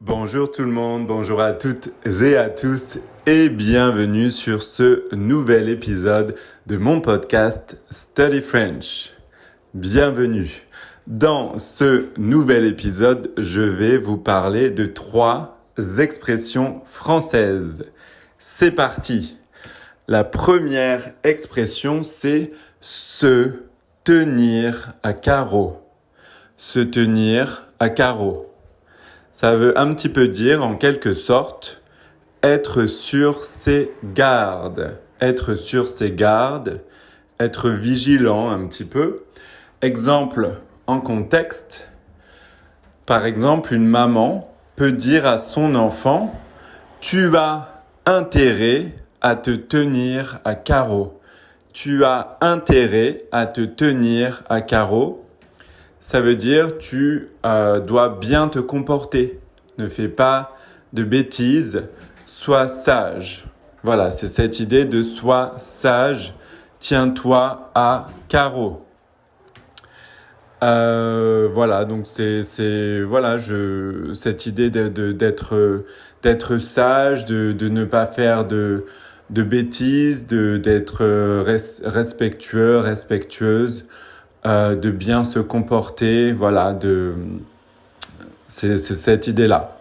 Bonjour tout le monde, bonjour à toutes et à tous et bienvenue sur ce nouvel épisode de mon podcast Study French. Bienvenue. Dans ce nouvel épisode, je vais vous parler de 3 expressions françaises. C'est parti. La première expression, c'est se tenir à carreau. Se tenir à carreau. Ça veut un petit peu dire, en quelque sorte, être sur ses gardes. Être sur ses gardes, être vigilant un petit peu. Exemple en contexte. Par exemple, une maman peut dire à son enfant « Tu as intérêt à te tenir à carreau. Tu as intérêt à te tenir à carreau. » Ça veut dire tu dois bien te comporter. Ne fais pas de bêtises. Sois sage. Voilà, c'est cette idée de sois sage. Tiens-toi à carreau. Voilà, donc c'est cette idée d'être sage, de ne pas faire de bêtises, d'être respectueux, respectueuse. De bien se comporter, voilà, c'est cette idée-là.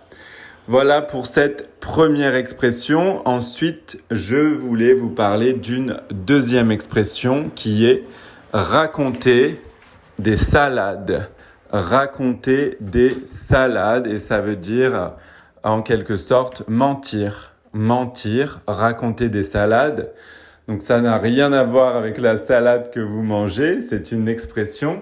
Voilà pour cette première expression. Ensuite, je voulais vous parler d'une deuxième expression qui est raconter des salades. Raconter des salades, et ça veut dire en quelque sorte mentir. Mentir, raconter des salades. Donc ça n'a rien à voir avec la salade que vous mangez, c'est une expression.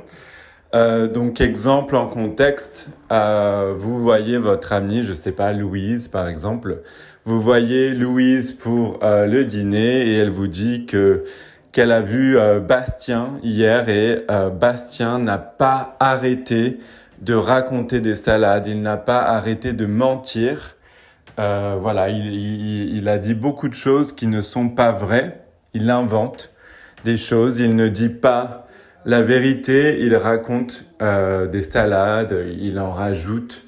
Donc exemple en contexte, vous voyez votre amie, je sais pas, Louise par exemple. Vous voyez Louise pour le dîner et elle vous dit qu'elle a vu Bastien hier et Bastien n'a pas arrêté de raconter des salades, il n'a pas arrêté de mentir. Voilà, il a dit beaucoup de choses qui ne sont pas vraies. Il invente des choses, il ne dit pas la vérité, il raconte des salades, il en rajoute.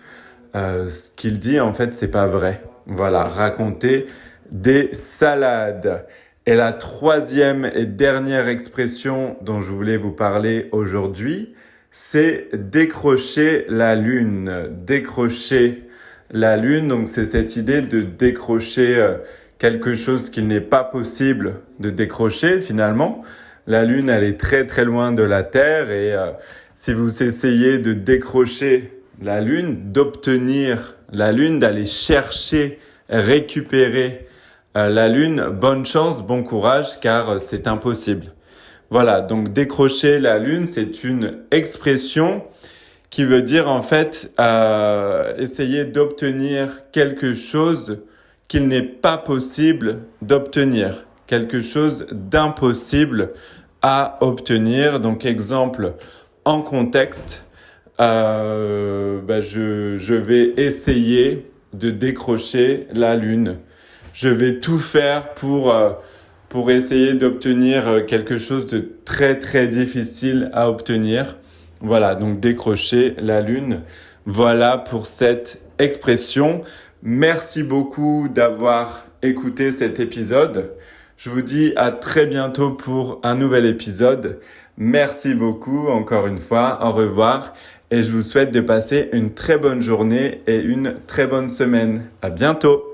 Ce qu'il dit, en fait, c'est pas vrai. Voilà, raconter des salades. Et la troisième et dernière expression dont je voulais vous parler aujourd'hui, c'est décrocher la lune. Décrocher la lune, donc c'est cette idée de décrocher quelque chose qu'il n'est pas possible de décrocher finalement. La Lune, elle est très très loin de la Terre et si vous essayez de décrocher la Lune, d'obtenir la Lune, d'aller chercher, récupérer la Lune, bonne chance, bon courage car c'est impossible. Voilà, donc décrocher la Lune, c'est une expression qui veut dire en fait essayer d'obtenir quelque chose qu'il n'est pas possible d'obtenir, quelque chose d'impossible à obtenir. Donc exemple en contexte, je vais essayer de décrocher la Lune. Je vais tout faire pour essayer d'obtenir quelque chose de très très difficile à obtenir. Voilà, donc décrocher la Lune. Voilà pour cette expression. Merci beaucoup d'avoir écouté cet épisode. Je vous dis à très bientôt pour un nouvel épisode. Merci beaucoup encore une fois. Au revoir. Et je vous souhaite de passer une très bonne journée et une très bonne semaine. À bientôt.